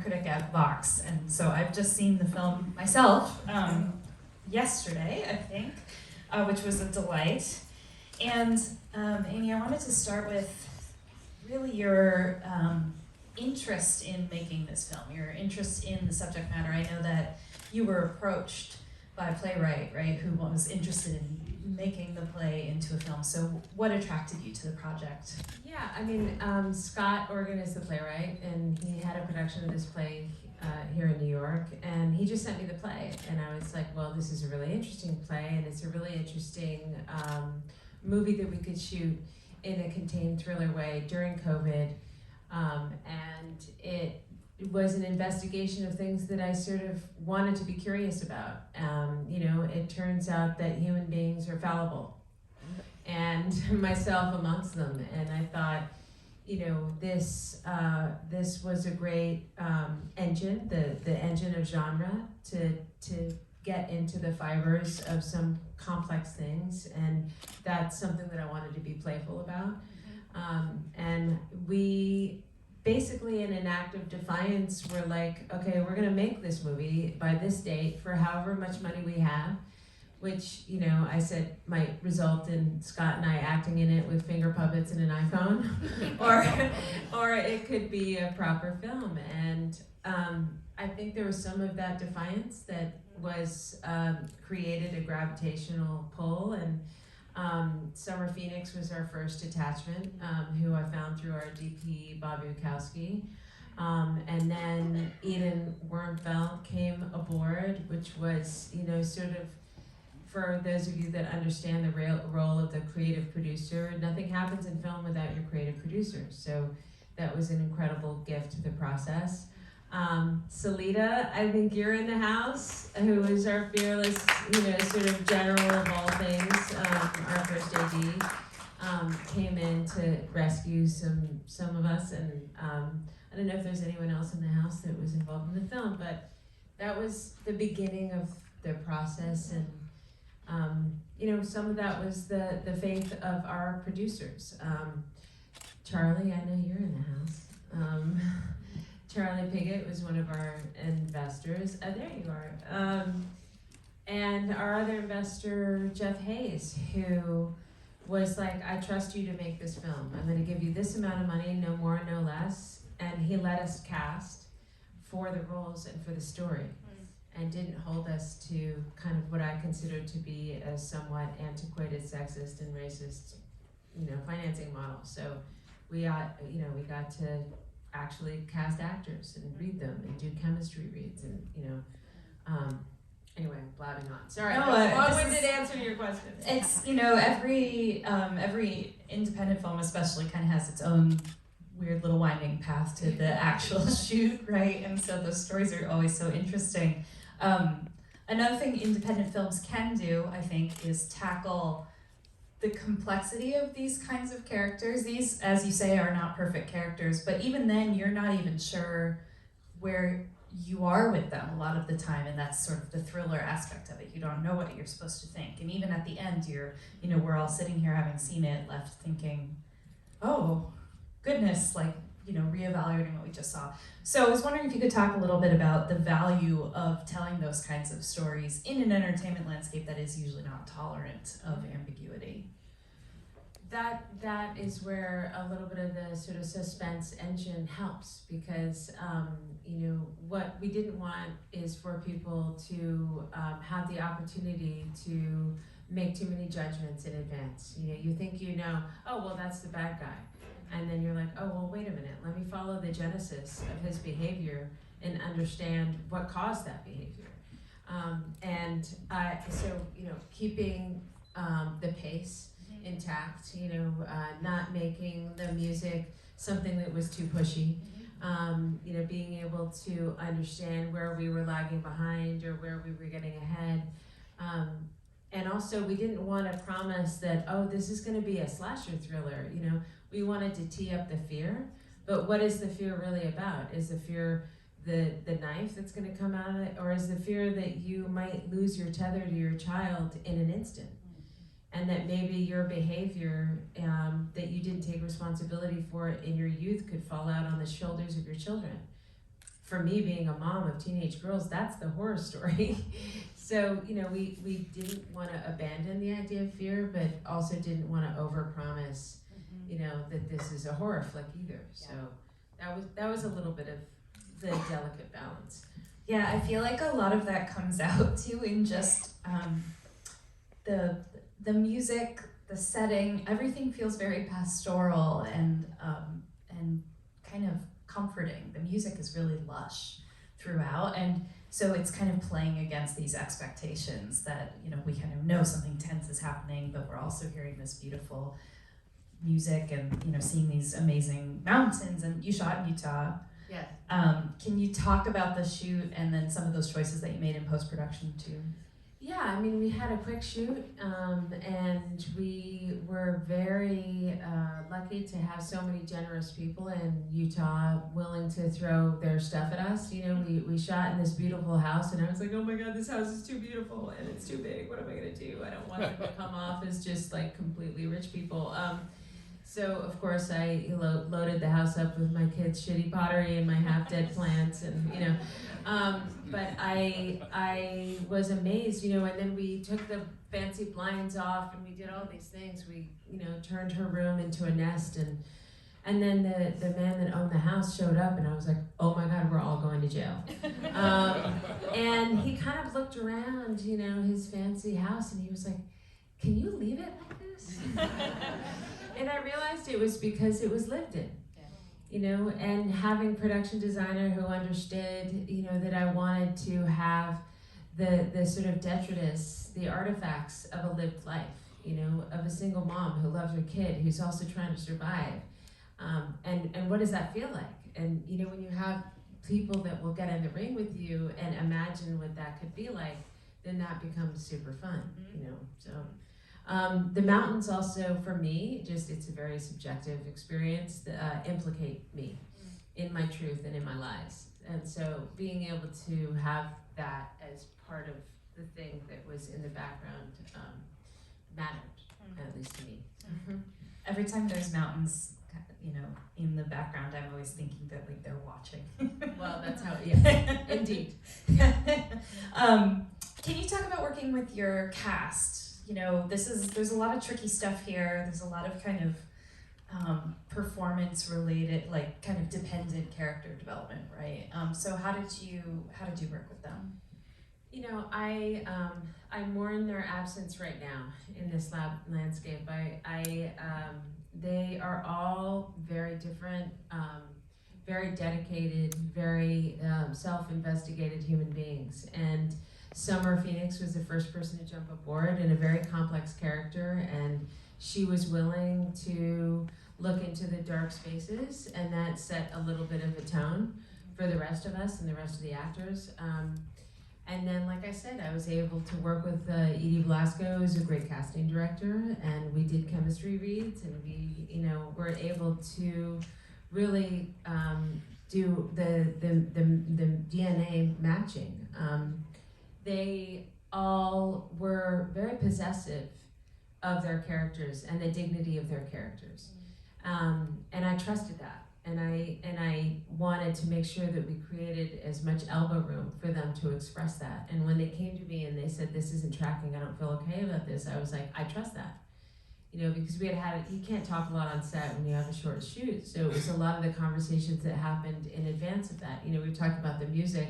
critic at Vox, and so I've just seen the film myself yesterday, I think, which was a delight. And Amy, I wanted to start with really your interest in making this film, your interest in the subject matter. I know that you were approached by a playwright, right, who was interested in making the play into a film. So what attracted you to the project? Yeah, I mean, Scott Organ is the playwright, and he had a production of this play here in New York, and he just sent me the play, and I was like, well, this is a really interesting play, and it's a really interesting movie that we could shoot in a contained thriller way during COVID, and it was an investigation of things that I sort of wanted to be curious about. It turns out that human beings are fallible, and myself amongst them. And I thought, this was a great engine, the engine of genre to get into the fibers of some complex things, and that's something that I wanted to be playful about. And we basically, in an act of defiance, we're like, okay, we're gonna make this movie by this date for however much money we have, which, I said might result in Scott and I acting in it with finger puppets and an iPhone, or it could be a proper film. And I think there was some of that defiance that was created a gravitational pull, and Summer Phoenix was our first attachment, who I found through our DP, Bobby Wachowski. And then Eden Wernfeld came aboard, which was, sort of, for those of you that understand the role of the creative producer, nothing happens in film without your creative producer. So that was an incredible gift to the process. Salita, I think you're in the house, who is our fearless, sort of general of all things, our first AD, came in to rescue some of us, and I don't know if there's anyone else in the house that was involved in the film, but that was the beginning of the process, and some of that was the faith of our producers. Charlie, I know you're in the house. Charlie Piggott was one of our investors. Oh, there you are. And our other investor, Jeff Hayes, who was like, I trust you to make this film. I'm going to give you this amount of money, no more, no less. And he let us cast for the roles and for the story, and didn't hold us to kind of what I consider to be a somewhat antiquated, sexist, and racist, financing model. So we got to actually cast actors and read them and do chemistry reads, and anyway, blabbing on. Sorry, no, long-winded answer to your question. It's every independent film especially kind of has its own weird little winding path to the actual shoot, right? And so those stories are always so interesting. Another thing independent films can do, I think, is tackle the complexity of these kinds of characters. These, as you say, are not perfect characters, but even then you're not even sure where you are with them a lot of the time, and that's sort of the thriller aspect of it. You don't know what you're supposed to think, and even at the end we're all sitting here having seen it, left thinking, oh goodness, reevaluating what we just saw. So I was wondering if you could talk a little bit about the value of telling those kinds of stories in an entertainment landscape that is usually not tolerant of ambiguity. That is where a little bit of the sort of suspense engine helps, because what we didn't want is for people to have the opportunity to make too many judgments in advance. You think oh well, that's the bad guy, and then you're like, oh well, wait a minute, let me follow the genesis of his behavior and understand what caused that behavior. Keeping the pace intact, not making the music something that was too pushy, being able to understand where we were lagging behind or where we were getting ahead. And also, we didn't want to promise that, oh, this is going to be a slasher thriller. We wanted to tee up the fear, but what is the fear really about? Is the fear the knife that's going to come out of it, or is the fear that you might lose your tether to your child in an instant? And that maybe your behavior that you didn't take responsibility for in your youth could fall out on the shoulders of your children. for me, being a mom of teenage girls, that's the horror story. So, you know, we didn't want to abandon the idea of fear, but also didn't want to overpromise, you know, that this is a horror flick either. So that was a little bit of the delicate balance. Yeah, I feel like a lot of that comes out too in just the music, the setting. Everything feels very pastoral and kind of comforting. The music is really lush throughout, and so it's kind of playing against these expectations that, you know, we kind of know something tense is happening, but we're also hearing this beautiful music and, you know, seeing these amazing mountains. And you shot in Utah. Yeah. Can you talk about the shoot and then some of those choices that you made in post-production too? Yeah, I mean, we had a quick shoot, and we were very lucky to have so many generous people in Utah willing to throw their stuff at us. You know, we shot in this beautiful house, and I was like, oh my God, this house is too beautiful, and it's too big. What am I gonna do? I don't want them to come off as just like completely rich people. So of course I loaded the house up with my kids' shitty pottery and my half-dead plants, and you know, but I was amazed, you know. And then we took the fancy blinds off, and we did all these things. We, you know, turned her room into a nest, and then the man that owned the house showed up, and I was like, oh my God, we're all going to jail. And he kind of looked around, you know, his fancy house, and he was like, can you leave it like this? And I realized it was because it was lived in, you know, and having production designer who understood, you know, that I wanted to have the sort of detritus, the artifacts of a lived life, you know, of a single mom who loves her kid, who's also trying to survive. And what does that feel like? And, you know, when you have people that will get in the ring with you and imagine what that could be like, then that becomes super fun, you know, so. The mountains also, for me, just it's a very subjective experience, implicate me in my truth and in my lies. And so being able to have that as part of the thing that was in the background mattered, at least to me. Every time there's mountains, you know, in the background, I'm always thinking that like they're watching. Well, that's how, yeah, indeed. Can you talk about working with your cast? You know, there's a lot of tricky stuff here. There's a lot of kind of performance related, like kind of dependent character development, right? So how did you work with them? You know, I mourn their absence right now in this landscape. They are all very different, very dedicated, very self-investigated human beings. And Summer Phoenix was the first person to jump aboard, in a very complex character, and she was willing to look into the dark spaces, and that set a little bit of a tone for the rest of us and the rest of the actors. And then, like I said, I was able to work with Edie Blasco, who's a great casting director, and we did chemistry reads, and we, you know, were able to really do the DNA matching. They all were very possessive of their characters and the dignity of their characters, and I trusted that. And I wanted to make sure that we created as much elbow room for them to express that. And when they came to me and they said, this isn't tracking, I don't feel okay about this, I was like, I trust that. You know, because we had you can't talk a lot on set when you have a short shoot. So it was a lot of the conversations that happened in advance of that. You know, we talked about the music.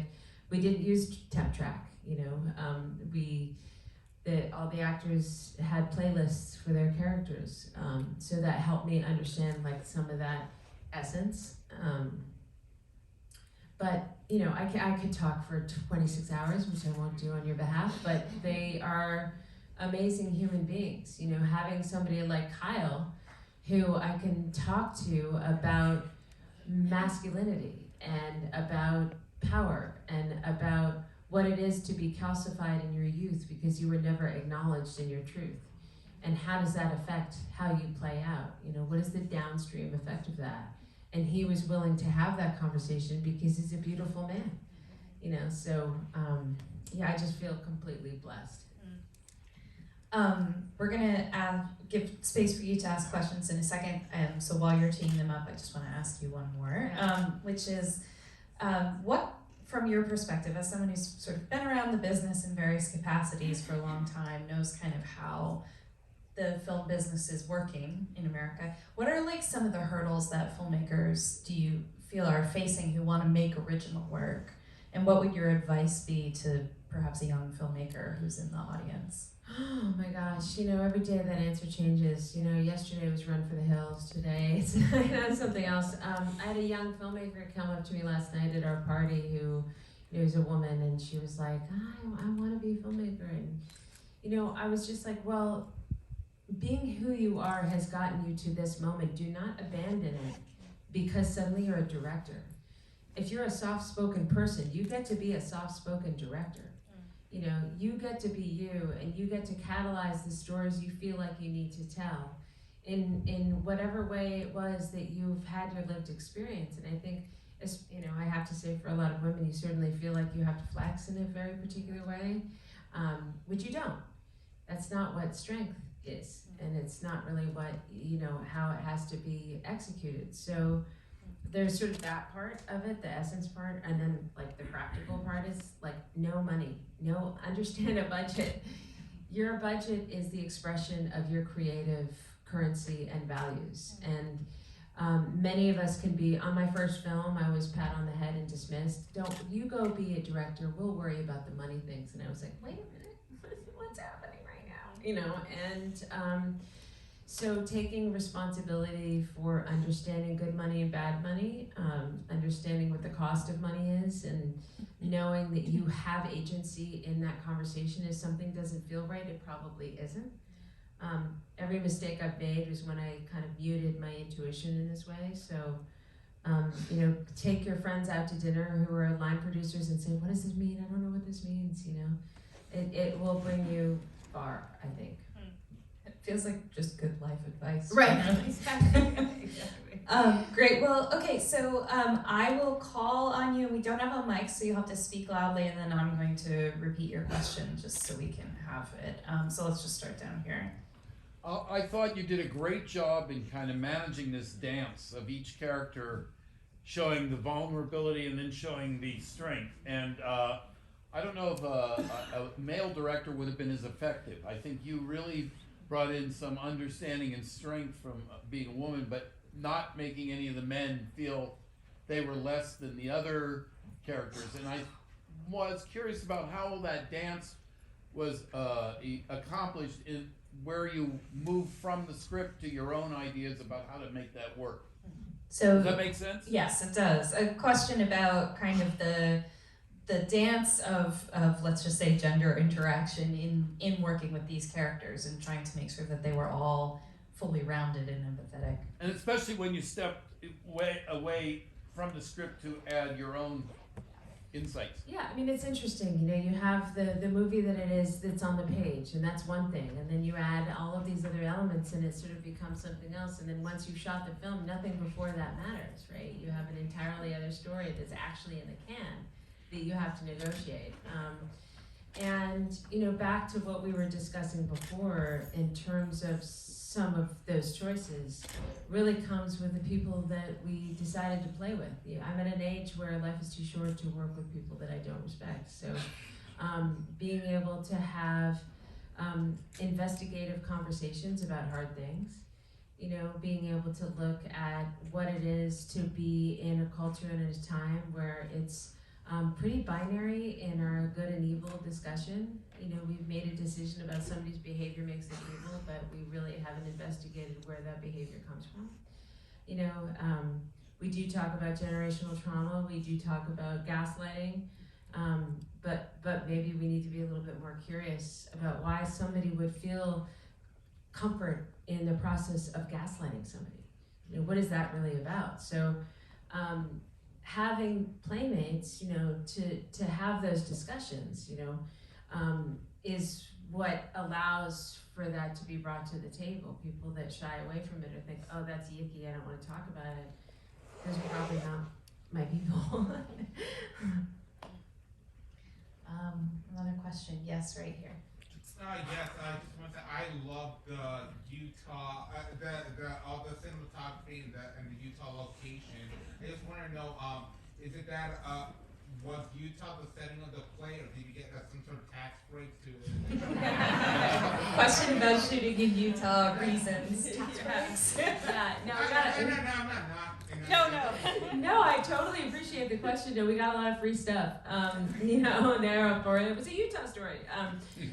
We didn't use temp track, you know. All the actors had playlists for their characters. So that helped me understand like some of that essence. But you know, I could talk for 26 hours, which I won't do on your behalf, but they are amazing human beings. You know, having somebody like Kyle who I can talk to about masculinity and about power and about what it is to be calcified in your youth because you were never acknowledged in your truth. And how does that affect how you play out? You know, what is the downstream effect of that? And he was willing to have that conversation because he's a beautiful man, you know, so yeah, I just feel completely blessed. We're gonna give space for you to ask questions in a second, so while you're teeing them up, I just wanna ask you one more, which is, what from your perspective, as someone who's sort of been around the business in various capacities for a long time, knows kind of how the film business is working in America, what are like some of the hurdles that filmmakers do you feel are facing who want to make original work? And what would your advice be to perhaps a young filmmaker who's in the audience? Oh my gosh, every day that answer changes. Yesterday was Run for the Hills, today it's something else. I had a young filmmaker come up to me last night at our party who is a woman, and she was like, I want to be a filmmaker. And, I was just like, well, being who you are has gotten you to this moment. Do not abandon it because suddenly you're a director. If you're a soft-spoken person, you get to be a soft-spoken director. You get to be you, and you get to catalyze the stories you feel like you need to tell in whatever way it was that you've had your lived experience. And I think, I have to say, for a lot of women, you certainly feel like you have to flex in a very particular way, which you don't. That's not what strength is, and it's not really what, how it has to be executed. So there's sort of that part of it, the essence part, and then like the practical part is like no money, understand a budget. Your budget is the expression of your creative currency and values. And many of us can be, on my first film, I was pat on the head and dismissed. Don't, you go be a director, we'll worry about the money things. And I was like, wait a minute, what's happening right now? And so taking responsibility for understanding good money and bad money, understanding what the cost of money is, and knowing that you have agency in that conversation. If something doesn't feel right, it probably isn't. Every mistake I've made was when I kind of muted my intuition in this way. So, take your friends out to dinner who are line producers and say, what does this mean? I don't know what this means, It will bring you far, I think. It feels like just good life advice. Right. Exactly. Great. Well, okay, so I will call on you. We don't have a mic, so you'll have to speak loudly, and then I'm going to repeat your question just so we can have it. So let's just start down here. I thought you did a great job in kind of managing this dance of each character showing the vulnerability and then showing the strength. And I don't know if a male director would have been as effective. I think you really brought in some understanding and strength from being a woman, but not making any of the men feel they were less than the other characters. And I was curious about how that dance was accomplished in where you move from the script to your own ideas about how to make that work. So does that make sense? Yes, it does. A question about kind of the dance of let's just say gender interaction in working with these characters and trying to make sure that they were all fully rounded and empathetic. And especially when you step away from the script to add your own insights. Yeah, I mean, it's interesting. You have the movie that it is that's on the page, and that's one thing. And then you add all of these other elements, and it sort of becomes something else. And then once you've shot the film, nothing before that matters, right? You have an entirely other story that's actually in the can that you have to negotiate. And back to what we were discussing before in terms of some of those choices really comes with the people that we decided to play with. I'm at an age where life is too short to work with people that I don't respect. So being able to have investigative conversations about hard things, being able to look at what it is to be in a culture and at a time where it's pretty binary in our good and evil discussion. We've made a decision about somebody's behavior makes them evil, but we really haven't investigated where that behavior comes from. We do talk about generational trauma, we do talk about gaslighting, but maybe we need to be a little bit more curious about why somebody would feel comfort in the process of gaslighting somebody. What is that really about? So having playmates, to have those discussions, is what allows for that to be brought to the table. People that shy away from it or think, oh, that's yicky, I don't want to talk about it. Those are probably not my people. Another question. Yes, right here. Yes, I just want to say I love the Utah, all the cinematography and the Utah location. I just want to know, is it that was Utah about the setting of the play, or did you get some sort of tax break to it? Question about shooting in Utah reasons. Tax breaks. Yeah, no, we No, got no, it. no, I'm not. No, I totally appreciate the question. No, we got a lot of free stuff. You know, there for it. It was a Utah story.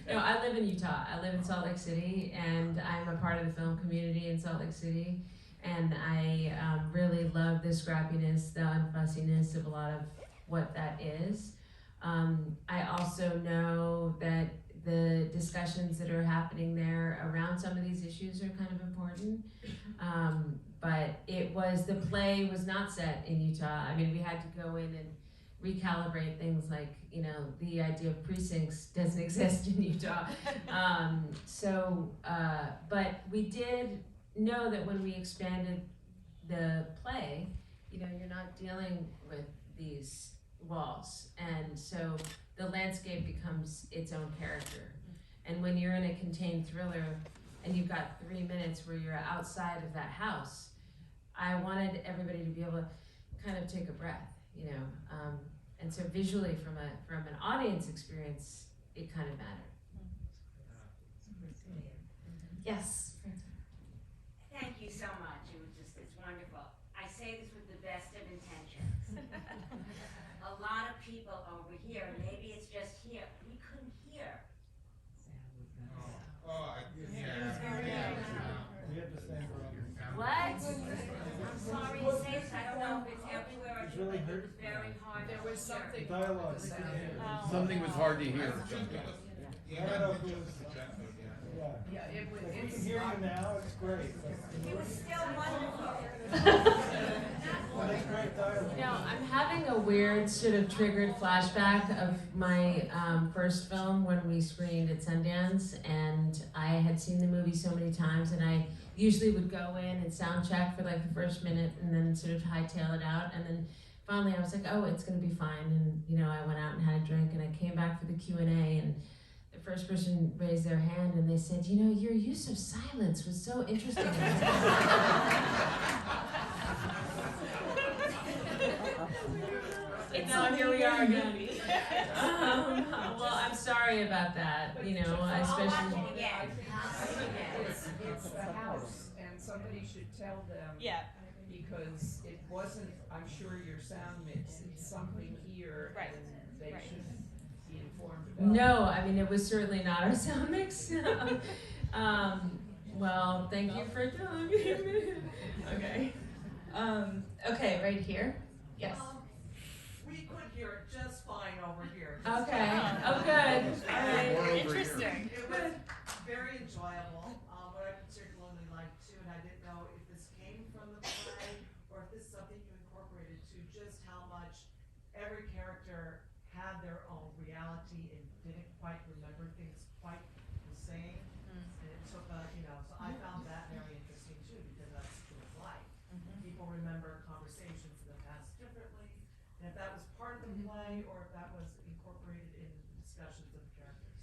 No, I live in Utah. I live in Salt Lake City, and I'm a part of the film community in Salt Lake City. And I really love the scrappiness, the unfussiness of a lot of what that is. I also know that the discussions that are happening there around some of these issues are kind of important. But the play was not set in Utah. I mean, we had to go in and recalibrate things like, you know, the idea of precincts doesn't exist in Utah. But we did know that when we expanded the play, you know, you're not dealing with these walls. And so the landscape becomes its own character. And when you're in a contained thriller and you've got 3 minutes where you're outside of that house, I wanted everybody to be able to kind of take a breath, you know. And so visually from an audience experience, it kind of mattered. Yes. Thank you so much. It's wonderful. I say this with the best of intentions. A lot of people over here, and maybe it's just here, we couldn't hear. We had the same problem. What? I'm sorry to say this, I don't know if it's everywhere, I feel like it was very hard to hear. There was something. Dialogue. Something was hard to hear. Yeah, it was. We can hear you now, it's great. It was still wonderful. That's great dialogue. You know, I'm having a weird sort of triggered flashback of my first film when we screened at Sundance, and I had seen the movie so many times, and I usually would go in and sound check for like the first minute and then sort of hightail it out, and then finally I was like, oh, it's gonna be fine, and you know, I went out and had a drink, and I came back for the Q&A, and the first person raised their hand and they said, you know, your use of silence was so interesting. Now here we are again. Well, I'm sorry about that, you know, especially. It's the house, and somebody should tell them. Yeah. Because it wasn't, I'm sure, your sound mix, it's something here, Right. and they Right. should be informed about. No, I mean, it was certainly not our sound mix. Well, thank you for telling me. Okay. Okay, right here. Yes. We could hear it just fine over here. Okay. Oh, good. All right. We're over here. Interesting. It was very enjoyable. What I particularly liked too, and I didn't know if this came from the play or if this is something you incorporated to, just how much every character had their own reality and didn't quite remember things quite the same. And it took so I found that very interesting too, because that's true of life. People remember conversations in the past differently, and if that was part of the play or if that was incorporated in discussions of the characters.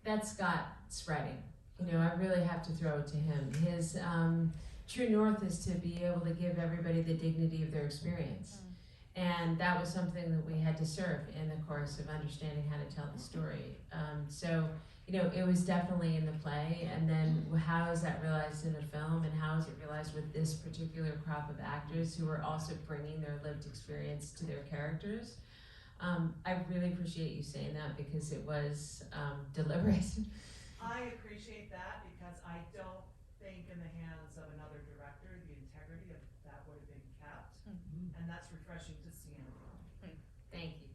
That's Scott's writing. You know, I really have to throw it to him. His true north is to be able to give everybody the dignity of their experience. And that was something that we had to serve in the course of understanding how to tell the story. So, you know, it was definitely in the play, and then how is that realized in a film, and how is it realized with this particular crop of actors who are also bringing their lived experience to their characters? I really appreciate you saying that, because it was deliberate. I appreciate that because I don't think in the hands of another director the integrity of that would have been kept, and that's refreshing to see in a film. Thank you.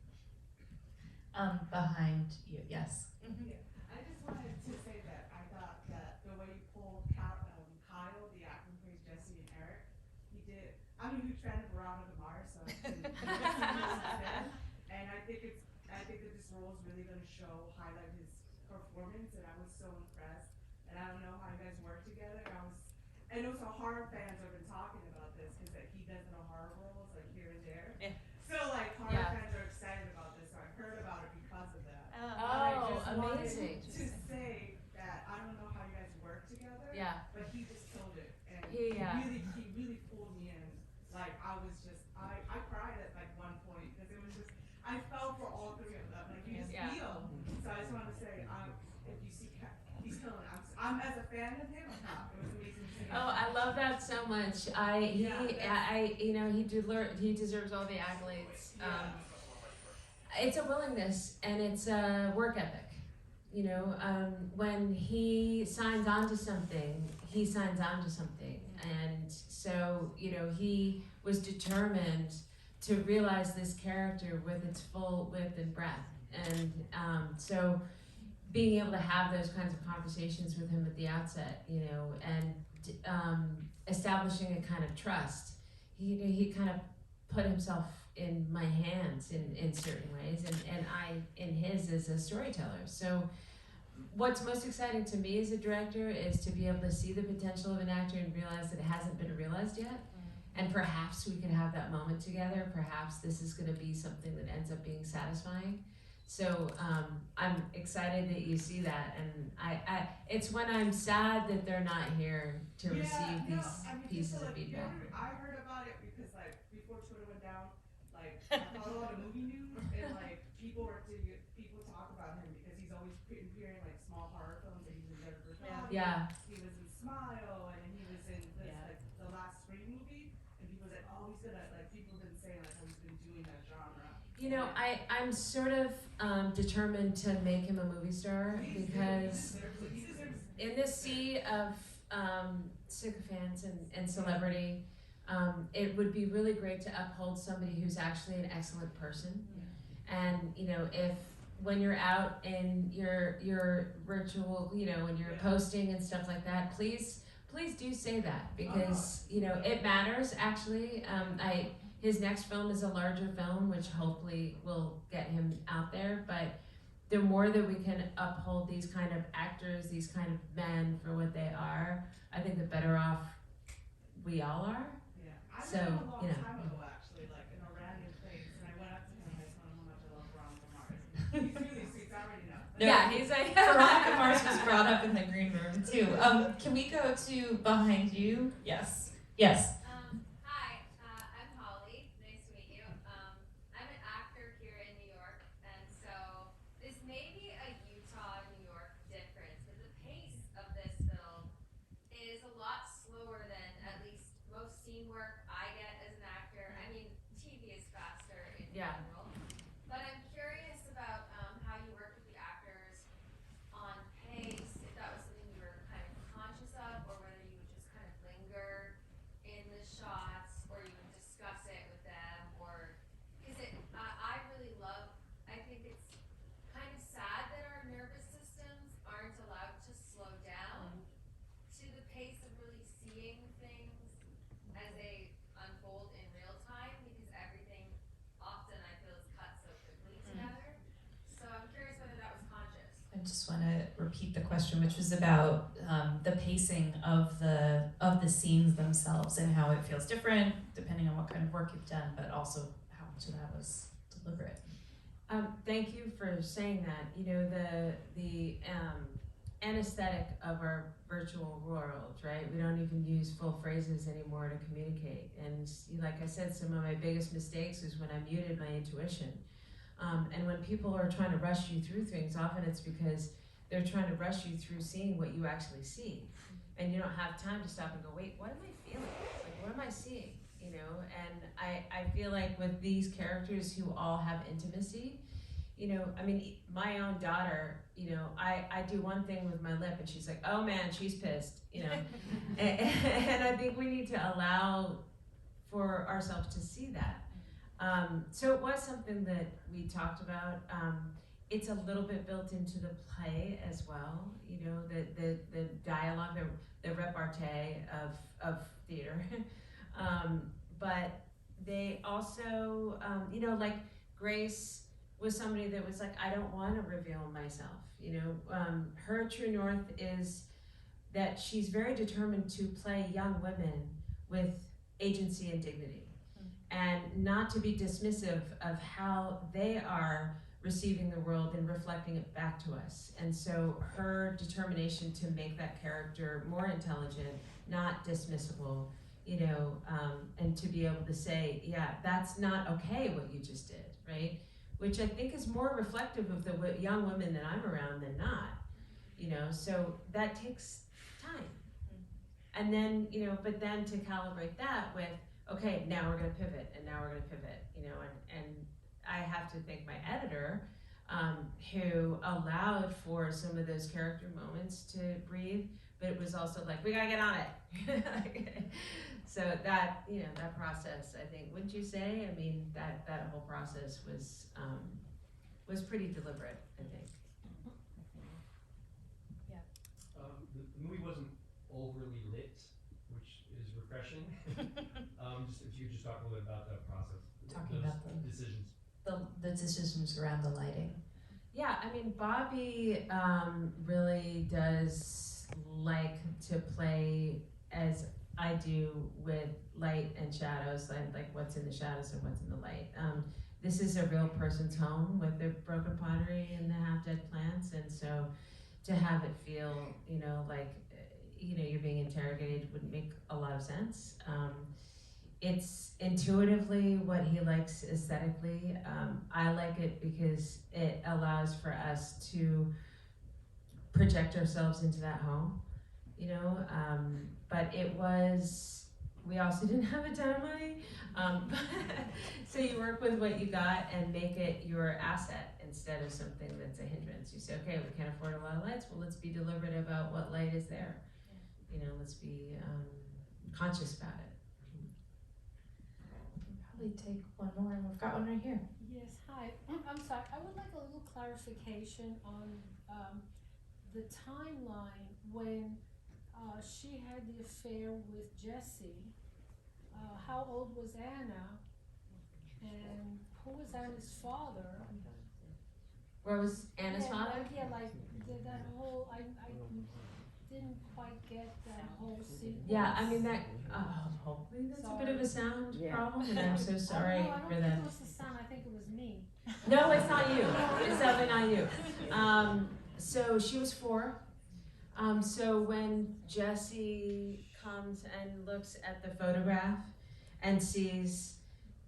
Behind you. Yes. I just wanted to say that I thought that the way you pulled Kyle, the actor who plays Jesse and Eric, I'm a huge fan of Veronica Mars, so and I think that this role is really going to highlight his performance, and I was so impressed. And I don't know how you guys work together. And also horror fans have been talking about this because he does no horror roles like here and there. Yeah. So like horror fans are excited about this. So I heard about it because of that. Oh, I just wanted amazing. to say that I don't know how you guys work together. Yeah. But he just killed it, and He really pulled me in. Like I cried at like one point because it was just I felt for all the I'm as a fan of him, I'm not. It was amazing to see him. Oh, I love that so much. He deserves all the accolades. It's a willingness and it's a work ethic. When he signs on to something, he signs on to something. And so, he was determined to realize this character with its full width and breadth. And so being able to have those kinds of conversations with him at the outset, and establishing a kind of trust, he kind of put himself in my hands in certain ways, and I in his as a storyteller. So what's most exciting to me as a director is to be able to see the potential of an actor and realize that it hasn't been realized yet. And perhaps we could have that moment together. Perhaps this is going to be something that ends up being satisfying. So I'm excited that you see that, and I it's when I'm sad that they're not here to receive these pieces of feedback. I heard about it because before Twitter went down, I follow a lot of movie news, and people talk about him because he's always appearing small horror films. That he's in Redford. Yeah. He was in Smile, and he was in this the last Scream movie, and people said, oh, he's gonna people have been saying how he's been doing that genre. I'm sort of determined to make him a movie star because in this sea of sycophants and celebrity, it would be really great to uphold somebody who's actually an excellent person. And if when you're out in your virtual, when you're posting and stuff like that, please do say that, because it matters actually. His next film is a larger film, which hopefully will get him out there. But the more that we can uphold these kind of actors, these kind of men for what they are, I think the better off we all are. Yeah, I met him a long time ago, actually, in a random place, and I went up to him and I told him how much I love Veronica Mars. He's really sweet, I already know. Yeah, he's like Veronica Mars was brought up in the green room too. Can we go to behind you? Yes. Yes. Hi, I'm Holly. Nice to meet you. I'm an actor here in New York, and so this may be a Utah-New York difference, but the pace of this film is a lot slower than at least most scene work I get as an actor. I mean, TV is faster in general, but I'm curious about how you work with the actors on pace, if that was something you were kind of conscious of, or whether you would just kind of linger in the shots, or you would discuss it with them, or because I really love. I think it's kind of sad that our nervous systems aren't allowed to slow down to the pace of really seeing things as they unfold in real time, because everything often I feel is cut so quickly together. So I'm curious whether that was conscious. I just want to repeat the question, which was about the pacing of the scenes themselves and how it feels different depending on what kind of work you've done, but also how much of that was deliberate. Thank you for saying that. The anesthetic of our virtual world, right? We don't even use full phrases anymore to communicate. And like I said, some of my biggest mistakes is when I muted my intuition. And when people are trying to rush you through things, often it's because they're trying to rush you through seeing what you actually see. And you don't have time to stop and go, wait, what am I feeling? What am I seeing? And I feel like with these characters who all have intimacy, my own daughter, I do one thing with my lip and she's like, oh man, she's pissed, and I think we need to allow for ourselves to see that. So it was something that we talked about. It's a little bit built into the play as well, the dialogue, the repartee of theater. But they also, Grace was somebody that was like, I don't want to reveal myself. Her true north is that she's very determined to play young women with agency and dignity, and not to be dismissive of how they are receiving the world and reflecting it back to us. And so her determination to make that character more intelligent, not dismissible, and to be able to say, yeah, that's not okay what you just did, right? Which I think is more reflective of the young women that I'm around than not. so that takes time. And then, but then to calibrate that with, okay, now we're gonna pivot, and now we're gonna pivot, and I have to thank my editor, who allowed for some of those character moments to breathe, but it was also like, we gotta get on it. So that, that process, I think, wouldn't you say? I mean, that whole process was pretty deliberate, I think. The movie wasn't overly lit, which is refreshing. If you could just talk a little bit about that process. Talking those about the decisions. the decisions around the lighting. Yeah, I mean, Bobby really does like to play as I do with light and shadows, like what's in the shadows and what's in the light. This is a real person's home with the broken pottery and the half-dead plants, and so to have it feel, like, you're being interrogated would make a lot of sense. It's intuitively what he likes aesthetically. I like it because it allows for us to project ourselves into that home, but we also didn't have a timeline. So you work with what you got and make it your asset instead of something that's a hindrance. You say, okay, we can't afford a lot of lights, well, let's be deliberate about what light is there. Let's be conscious about it. Probably take one more, and we've got one right here. Yes, hi. I'm sorry, I would like a little clarification on the timeline when she had the affair with Jesse. How old was Anna? And who was Anna's father? Where was Anna's father? Yeah, like that whole, I didn't quite get that whole sequence. Yeah, I mean that. Hopefully that's a bit of a sound problem, and I'm so sorry no, I don't for think that. it was the sound. I think it was me. No, it's not you. It's definitely not you. So she was 4. So when Jesse comes and looks at the photograph and sees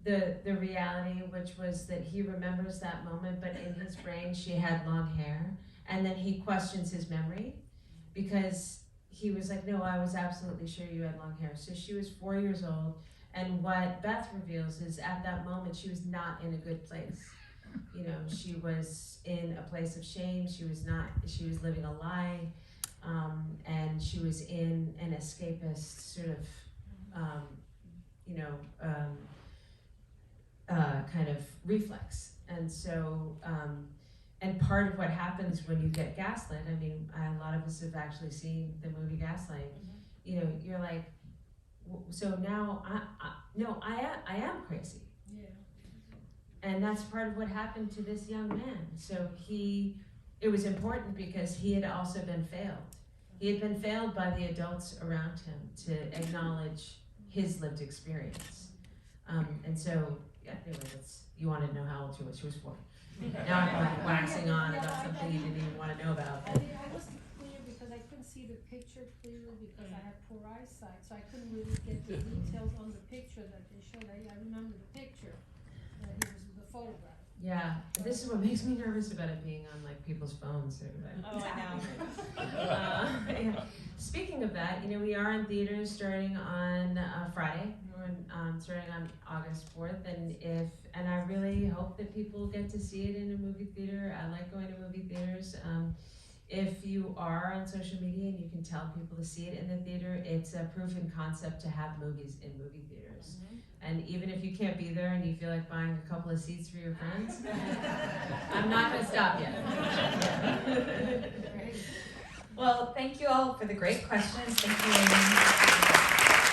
the reality, which was that he remembers that moment, but in his brain she had long hair, and then he questions his memory because he was like, no, I was absolutely sure you had long hair. So she was 4 years old, and what Beth reveals is at that moment she was not in a good place. She was in a place of shame. She was living a lie, and she was in an escapist sort of, kind of reflex. And so, and part of what happens when you get gaslit, I mean, a lot of us have actually seen the movie Gaslight. You're like, so now I am crazy. Yeah. And that's part of what happened to this young man. So it was important because he had also been failed. He had been failed by the adults around him to acknowledge his lived experience. And so, anyway, you wanted to know how old she was. She was 4. Now I'm like waxing on about something you didn't even want to know about. I wasn't clear because I couldn't see the picture clearly because I have poor eyesight, so I couldn't really get the details on the picture that they showed. I remember the picture, he was in the photograph. Yeah, this is what makes me nervous about it being on like people's phones. Oh, I know. Yeah. Speaking of that, we are in theaters starting on Friday. We're starting on August 4th, and I really hope that people get to see it in a movie theater. I like going to movie theaters. If you are on social media and you can tell people to see it in the theater, it's a proven concept to have movies in movie theaters. And even if you can't be there and you feel like buying a couple of seats for your friends, I'm not going to stop you. Well, thank you all for the great questions. Thank you.